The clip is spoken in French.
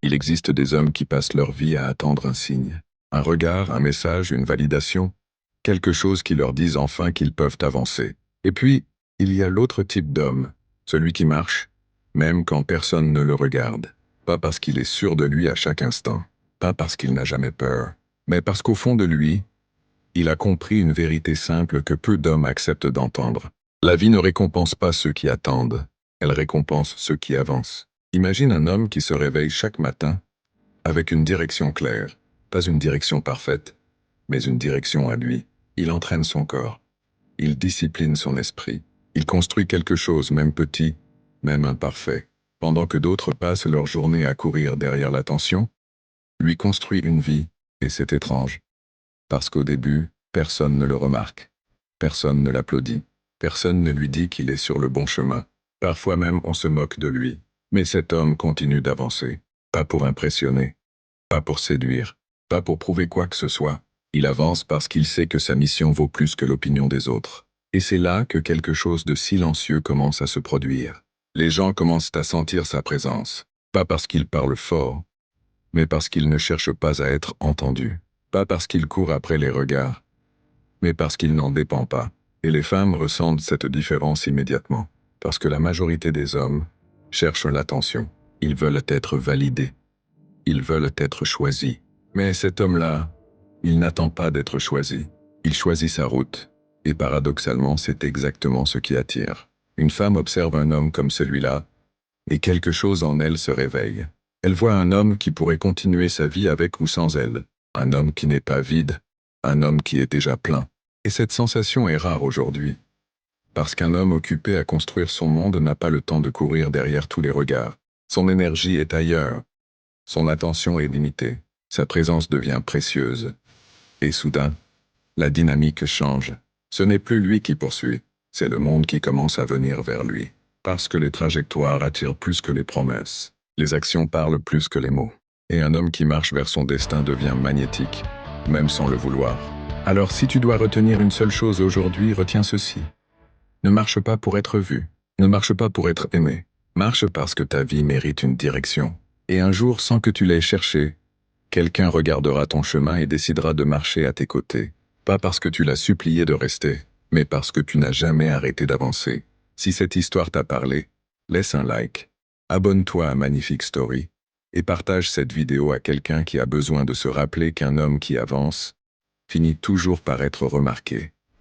Il existe des hommes qui passent leur vie à attendre un signe, un regard, un message, une validation, quelque chose qui leur dise enfin qu'ils peuvent avancer. Et puis, il y a l'autre type d'homme, celui qui marche, même quand personne ne le regarde. Pas parce qu'il est sûr de lui à chaque instant, pas parce qu'il n'a jamais peur, mais parce qu'au fond de lui, il a compris une vérité simple que peu d'hommes acceptent d'entendre. La vie ne récompense pas ceux qui attendent, elle récompense ceux qui avancent. Imagine un homme qui se réveille chaque matin avec une direction claire, pas une direction parfaite, mais une direction à lui. Il entraîne son corps, il discipline son esprit, il construit quelque chose, même petit, même imparfait. Pendant que d'autres passent leur journée à courir derrière l'attention, lui construit une vie, et c'est étrange. Parce qu'au début, personne ne le remarque. Personne ne l'applaudit. Personne ne lui dit qu'il est sur le bon chemin. Parfois même on se moque de lui. Mais cet homme continue d'avancer. Pas pour impressionner. Pas pour séduire. Pas pour prouver quoi que ce soit. Il avance parce qu'il sait que sa mission vaut plus que l'opinion des autres. Et c'est là que quelque chose de silencieux commence à se produire. Les gens commencent à sentir sa présence. Pas parce qu'il parle fort, mais parce qu'il ne cherche pas à être entendu. Pas parce qu'il court après les regards, mais parce qu'il n'en dépend pas. Et les femmes ressentent cette différence immédiatement. Parce que la majorité des hommes cherchent l'attention. Ils veulent être validés. Ils veulent être choisis. Mais cet homme-là, il n'attend pas d'être choisi. Il choisit sa route. Et paradoxalement, c'est exactement ce qui attire. Une femme observe un homme comme celui-là, et quelque chose en elle se réveille. Elle voit un homme qui pourrait continuer sa vie avec ou sans elle. Un homme qui n'est pas vide. Un homme qui est déjà plein. Et cette sensation est rare aujourd'hui. Parce qu'un homme occupé à construire son monde n'a pas le temps de courir derrière tous les regards. Son énergie est ailleurs. Son attention est limitée. Sa présence devient précieuse. Et soudain, la dynamique change. Ce n'est plus lui qui poursuit. C'est le monde qui commence à venir vers lui. Parce que les trajectoires attirent plus que les promesses. Les actions parlent plus que les mots. Et un homme qui marche vers son destin devient magnétique, même sans le vouloir. Alors si tu dois retenir une seule chose aujourd'hui, retiens ceci. Ne marche pas pour être vu. Ne marche pas pour être aimé. Marche parce que ta vie mérite une direction. Et un jour, sans que tu l'aies cherché, quelqu'un regardera ton chemin et décidera de marcher à tes côtés. Pas parce que tu l'as supplié de rester, mais parce que tu n'as jamais arrêté d'avancer. Si cette histoire t'a parlé, laisse un like, abonne-toi à Magnifique Story, et partage cette vidéo à quelqu'un qui a besoin de se rappeler qu'un homme qui avance finit toujours par être remarqué.